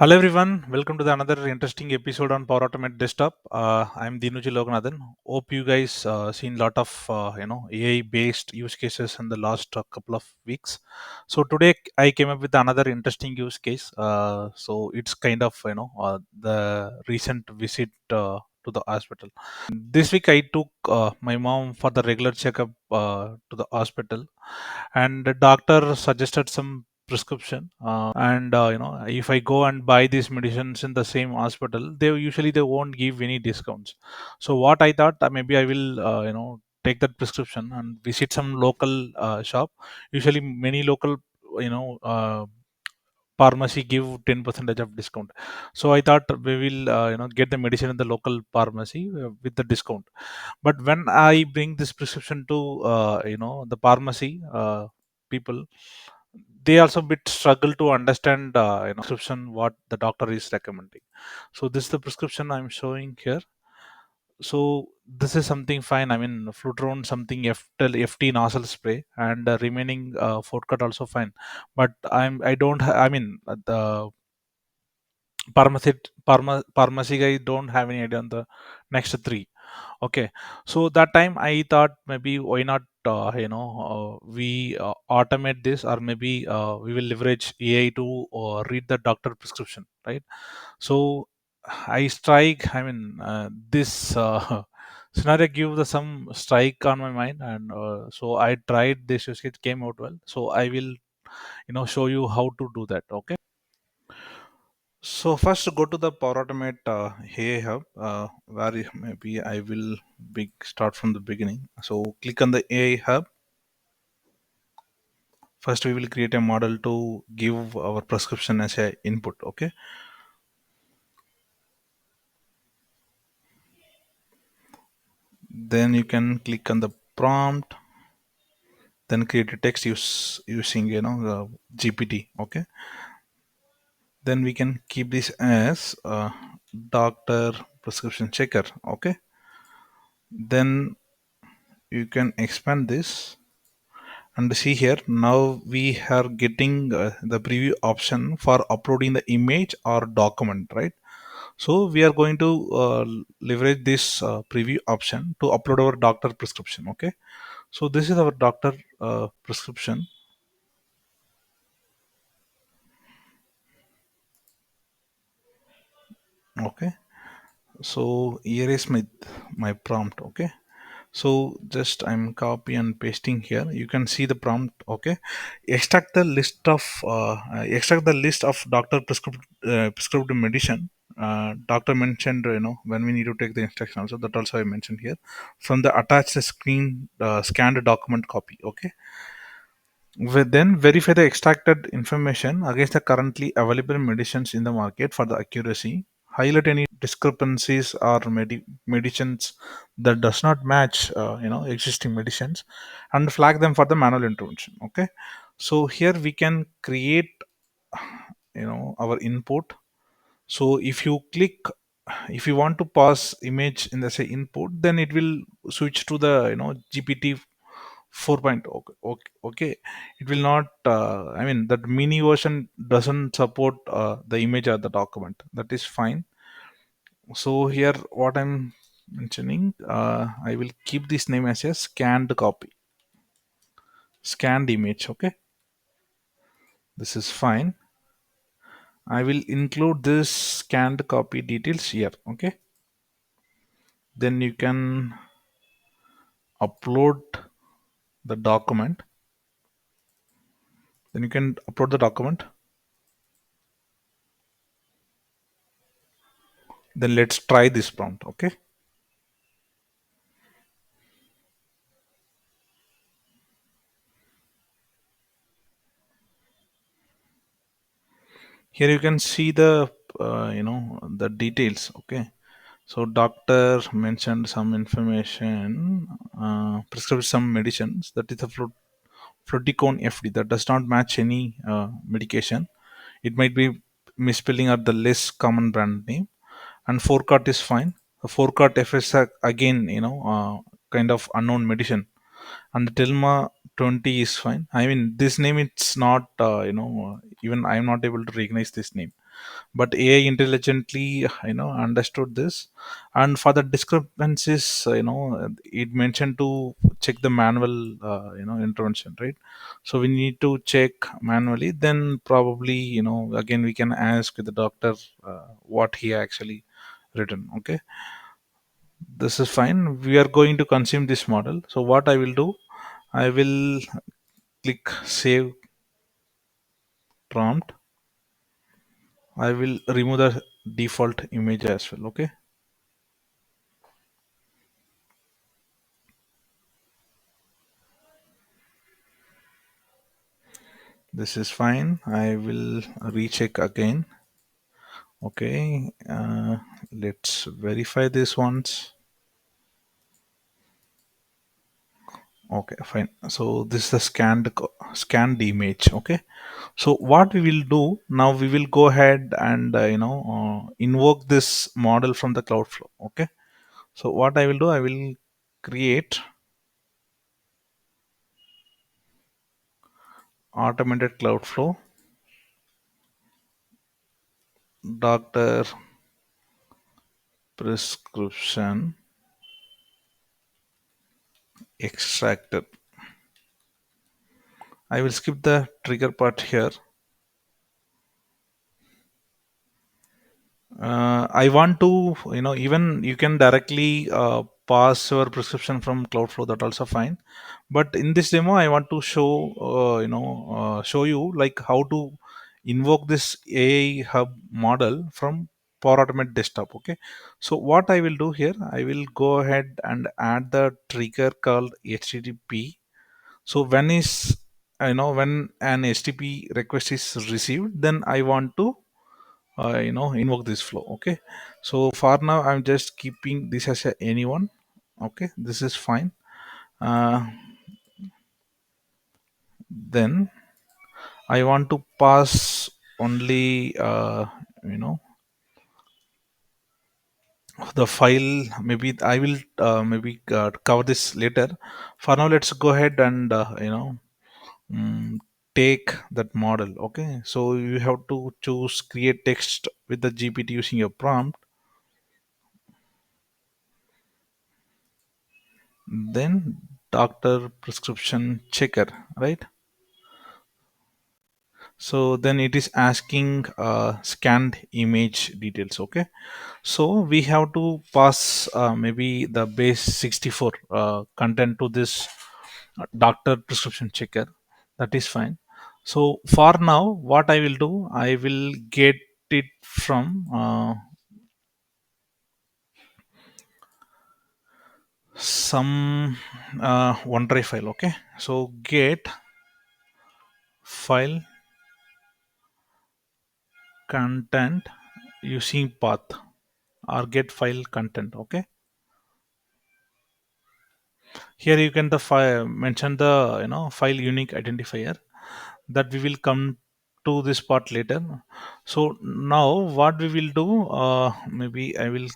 Hello everyone, welcome to the another interesting episode on Power Automate Desktop. I'm Deenuji Loganathan. Hope you guys seen lot of AI based use cases in the last couple of weeks. So today I came up with another interesting use case. So it's kind of the recent visit to the hospital. This week I took my mom for the regular checkup to the hospital, and the doctor suggested some prescription. And if I go and buy these medicines in the same hospital, they won't give any discounts. So what I thought, maybe I will take that prescription and visit some local shop. Usually many local you know uh, pharmacy give 10 percentage of discount. So I thought we will get the medicine in the local pharmacy with the discount. But when I bring this prescription to the pharmacy people, they also bit struggle to understand prescription what the doctor is recommending. So this is the prescription I'm showing here. So this is something fine. I mean, Flutron something FT nozzle spray, and remaining cut also fine. But I don't I mean the pharmacy guy don't have any idea on the next three. Okay, so that time I thought maybe why not we automate this, or maybe we will leverage AI to read the doctor prescription, right? So I strike. I mean, this scenario give the some strike on my mind, and so I tried this. It came out well. So I will show you how to do that. Okay. So first go to the Power Automate AI Hub, where maybe I will start from the beginning. So click on the AI Hub. First we will create a model to give our prescription as a input. Okay. Then you can click on the prompt. Then create a text using the GPT. Okay. Then we can keep this as doctor prescription checker. Okay. Then you can expand this and see here. Now we are getting the preview option for uploading the image or document, right? So we are going to leverage this preview option to upload our doctor prescription. Okay, so this is our doctor prescription. Okay, so here is my prompt. Okay, so just I'm copy and pasting here. You can see the prompt. Okay, extract the list of doctor prescribed medicine. Doctor mentioned, when we need to take the instruction also, that also I mentioned here, from the attached screen scanned document copy. Okay, we then verify the extracted information against the currently available medicines in the market for the accuracy. Highlight any discrepancies or medicines that does not match, existing medicines, and flag them for the manual intervention. Okay, so here we can create, our input. So if you want to pass image in the say input, then it will switch to the GPT 4.0. Okay, okay, okay. It will not. I mean, that mini version doesn't support the image or the document. That is fine. So here, what I'm mentioning, I will keep this name as a scanned copy, scanned image. Okay, this is fine. I will include this scanned copy details here. Okay, then you can upload the document. Then you can upload the document. Then let's try this prompt. Okay. Here you can see the the details. Okay, so doctor mentioned some information, prescribed some medicines, that is a fluticone FD that does not match any medication. It might be misspelling or the less common brand name. And forecart is fine. The forecart FS again, kind of unknown medicine. And the Telma 20 is fine. I mean, this name, it's not even I'm not able to recognize this name. but AI intelligently understood this. And for the discrepancies, it mentioned to check the manual intervention, right? So we need to check manually, then probably again we can ask the doctor what he actually written. Okay, this is fine. We are going to consume this model. So what I will do, I will click save prompt. I will remove the default image as well. Okay, this is fine. I will recheck again. Okay, let's verify this once. Okay, fine. So this is the scanned image. Okay, so what we will do now, we will go ahead and invoke this model from the Cloudflow. Okay, so what I will do, I will create automated Cloudflow doctor prescription extractor. I will skip the trigger part here. I want to, even you can directly pass your prescription from Cloudflow, that also fine. But in this demo I want to show you like how to invoke this AI hub model from Power Automate desktop. Okay, so what I will do here, I will go ahead and add the trigger called HTTP. So when an HTTP request is received, then I want to invoke this flow. Okay, so for now I'm just keeping this as a anyone. Okay, this is fine. uh, then I want to pass only you know the file. Maybe I will maybe cover this later. For now, let's go ahead and mm, take that model. Okay, so you have to choose create text with the GPT using your prompt, then doctor prescription checker, right? So then it is asking scanned image details. Okay, so we have to pass maybe the base 64 content to this doctor prescription checker. That is fine. So for now, what I will do, I will get it from some OneDrive file. Okay, so get file content using path, or get file content. Okay, here you can the file mention the file unique identifier, that we will come to this part later. So now what we will do, maybe I will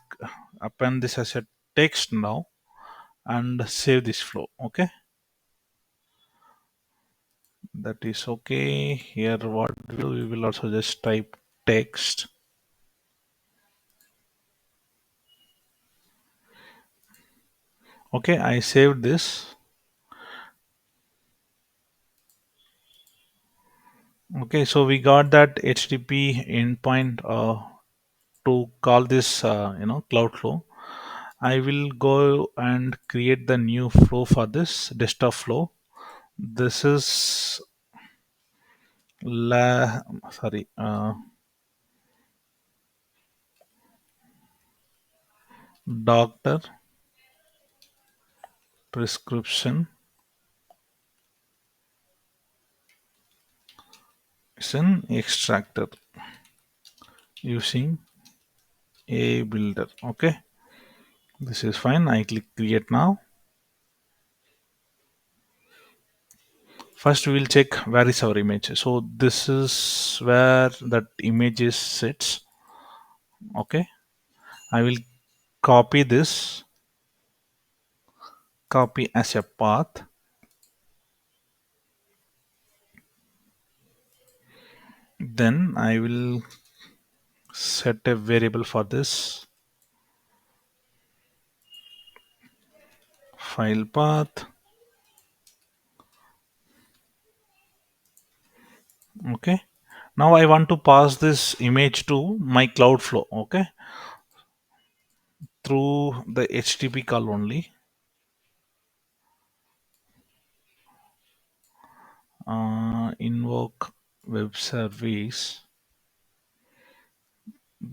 append this as a text now and save this flow. Okay, that is okay. Here what we do, we will also just type text. Okay, I saved this. Okay, so we got that HTTP endpoint to call this Cloudflow. I will go and create the new flow for this desktop flow. This is la sorry doctor prescription is an extractor using a builder. Okay, this is fine. I click create now. First we will check where is our image. So this is where that image is sits. Okay, I will copy this, copy as a path. Then I will set a variable for this file path. Okay, now I want to pass this image to my cloud flow. Okay, through the HTTP call only. Invoke web service.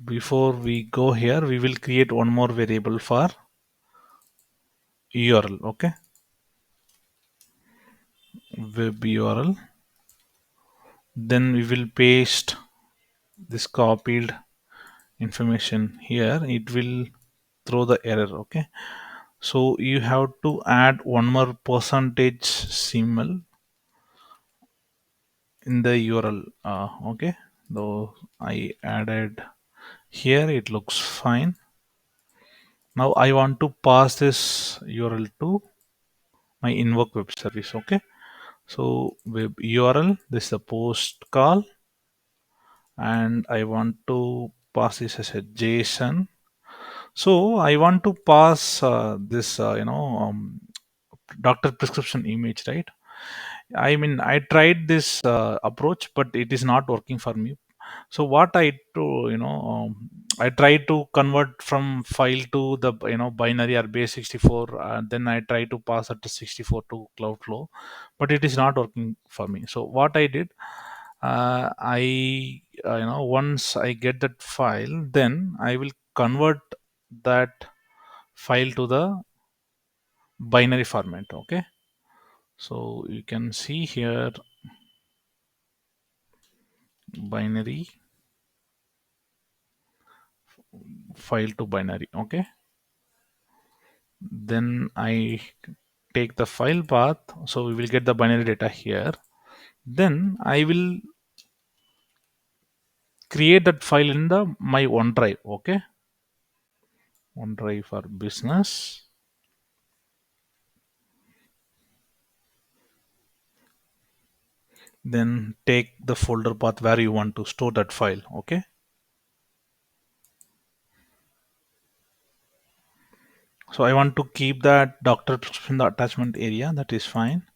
Before we go here, we will create one more variable for URL. Okay, web URL. Then we will paste this copied information here. It will throw the error. Okay, so you have to add one more percentage symbol in the URL. Okay, though I added here, it looks fine. Now I want to pass this URL to my invoke web service. Okay, so web URL, this is the post call, and I want to pass this as a JSON. So I want to pass this doctor prescription image, right? I mean, I tried this approach, but it is not working for me. So what I do, I try to convert from file to the binary or base 64. Then I try to pass it to 64 to Cloudflow, but it is not working for me. So what I did, I once I get that file, then I will convert that file to the binary format. Okay, so you can see here binary file to binary. Okay, then I take the file path, so we will get the binary data here. Then I will create that file in the my OneDrive. Okay, OneDrive for business. Then take the folder path where you want to store that file. Okay, so I want to keep that doctor prescription in the attachment area. That is fine.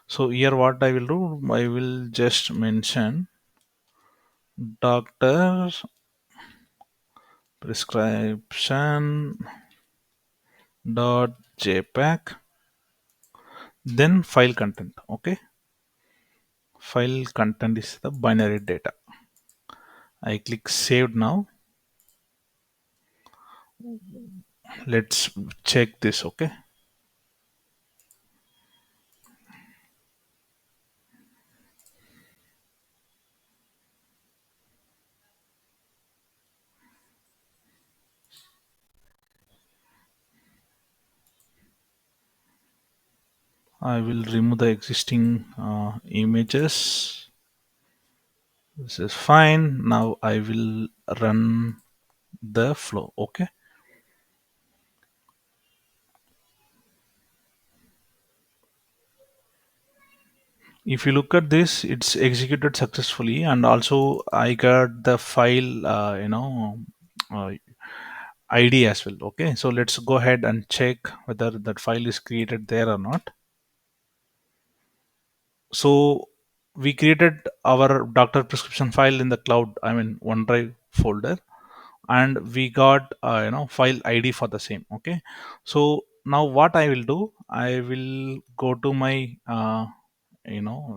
So here what I will do, I will just mention doctor prescription dot jpeg, then file content. Okay, file content is the binary data. I click save. Now let's check this. Okay, I will remove the existing images. This is fine. Now I will run the flow. Okay, if you look at this, it's executed successfully, and also I got the file uh, ID as well. Okay, so let's go ahead and check whether that file is created there or not. So we created our doctor prescription file in the cloud, I mean OneDrive folder, and we got file ID for the same. Okay, so now what I will do, I will go to my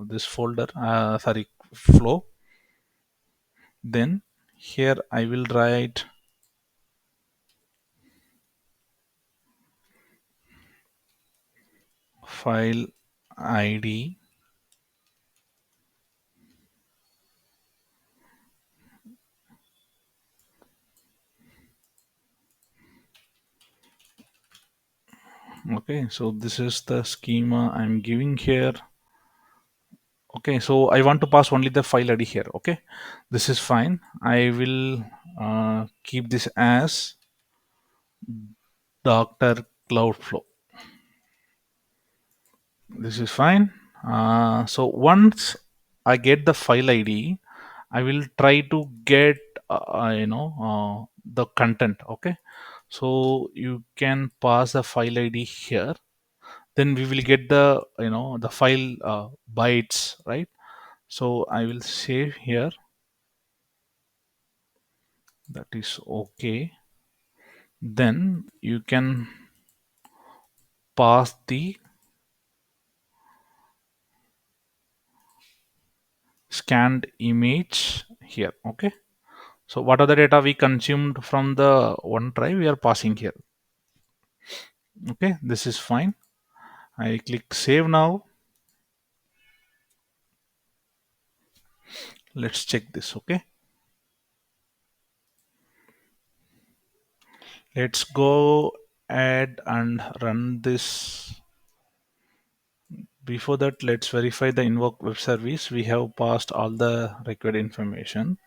this folder, sorry, flow. Then here I will write file ID. Okay, so this is the schema I'm giving here. Okay, so I want to pass only the file ID here. Okay, this is fine. I will keep this as Doctor Cloudflow. This is fine. So once I get the file ID, I will try to get the content. Okay, so you can pass the file ID here, then we will get the the file bytes, right? So I will save here, that is okay. Then you can pass the scanned image here. Okay, so what are the data we consumed from the OneDrive, we are passing here. Okay, this is fine. I click save now. Let's check this. Okay, let's go ahead and run this. Before that, let's verify the invoke web service. We have passed all the required information.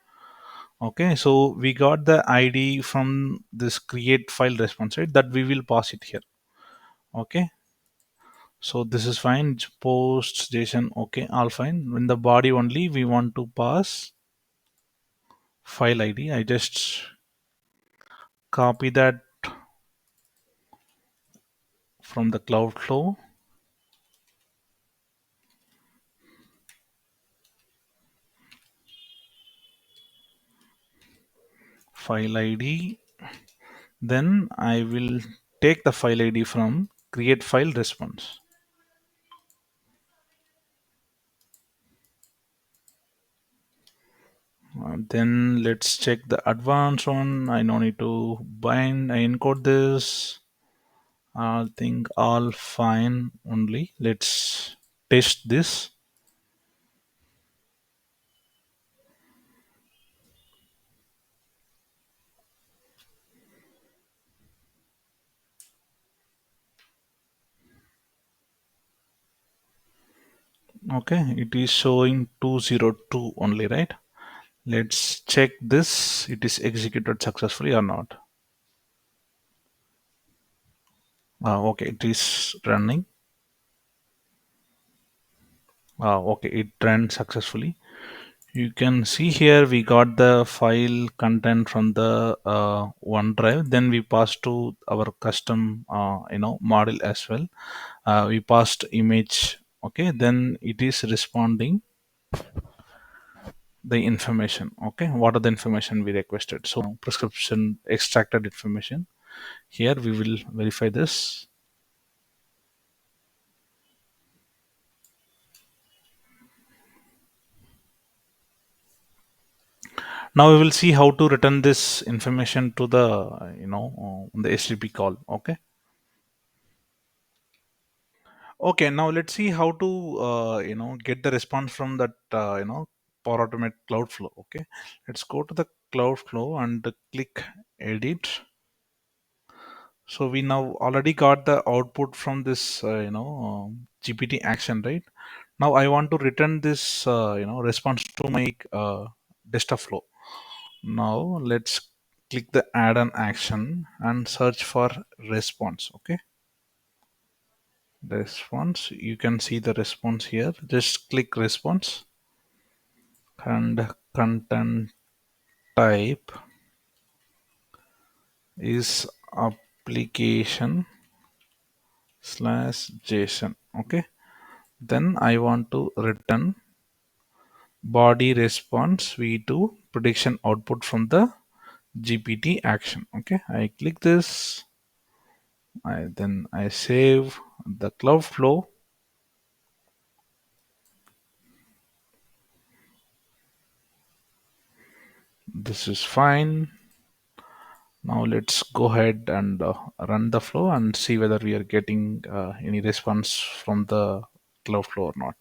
Okay, so we got the ID from this create file response, right? That we will pass it here. Okay, so this is fine. Post JSON, okay, all fine. In the body only, we want to pass file ID. I just copy that from the cloud flow. File ID. Then I will take the file ID from create file response. Then let's check the advanced one. I no need to bind. I encode this. I think all fine only. Let's test this. Okay, it is showing 202 only, right? Let's check this. It is executed successfully or not. Okay, it is running. Okay, it ran successfully. You can see here we got the file content from the OneDrive. Then we passed to our custom, model as well. We passed image. Okay, then it is responding the information. Okay, what are the information we requested? So prescription extracted information. Here we will verify this. Now we will see how to return this information to the the HTTP call. Okay. Okay, now let's see how to get the response from that Power Automate Cloud Flow. Okay, let's go to the Cloud Flow and click Edit. So we now already got the output from this GPT action, right? Now I want to return this response to my desktop flow. Now let's click the add an action and search for response. Okay, response, you can see the response here. Just click response and content type is application slash JSON. Okay, then I want to return body response v2 prediction output from the GPT action. Okay, I click this. Then I save the cloud flow. This is fine. Now let's go ahead and run the flow and see whether we are getting any response from the cloud flow or not.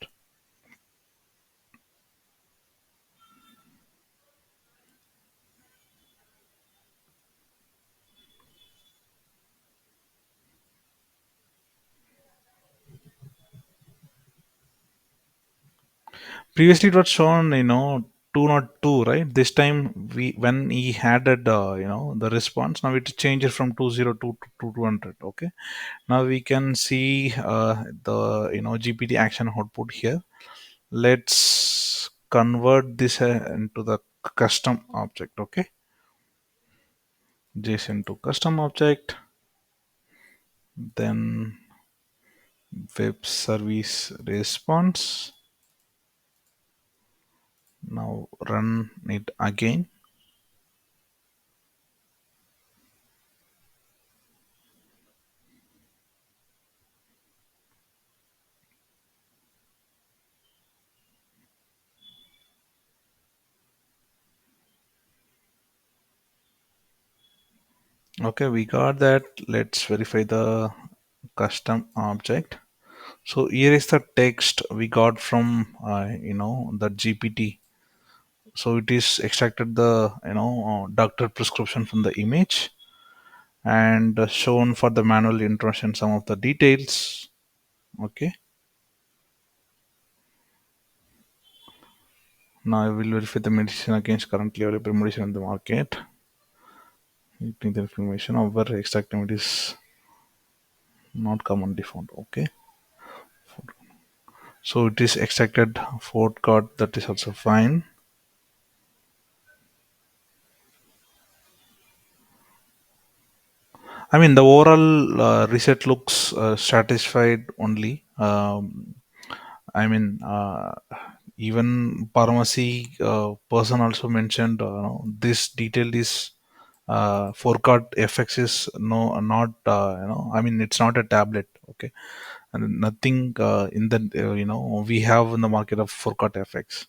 Previously it was shown 202, right? This time we when he added the response, now it changed from 202 to 200. Okay, now we can see the GPT action output here. Let's convert this into the custom object. Okay, JSON to custom object, then web service response. Now run it again. Okay, we got that. Let's verify the custom object. So here is the text we got from the GPT. So it is extracted the doctor prescription from the image and shown for the manual introduction some of the details. Okay, now I will verify the medicine against currently available medicine in the market. You need the information of where extract image is not commonly found. Okay, so it is extracted Ford card, that is also fine. I mean, the overall reset looks satisfied only. I mean, even pharmacy person also mentioned this detail is forecast FX is no not I mean it's not a tablet. Okay, and nothing in the we have in the market of forecast FX.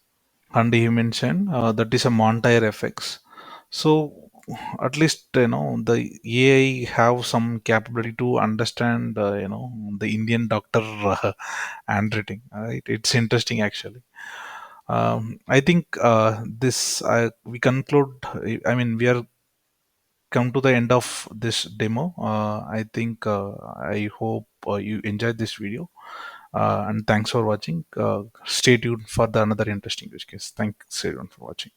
And he mentioned that is a Montire FX. So at least the AI have some capability to understand the Indian doctor handwriting. Right? It's interesting actually. I think this we conclude. I mean, we are come to the end of this demo. I think I hope you enjoyed this video, and thanks for watching. Stay tuned for the another interesting use case. Thanks everyone for watching.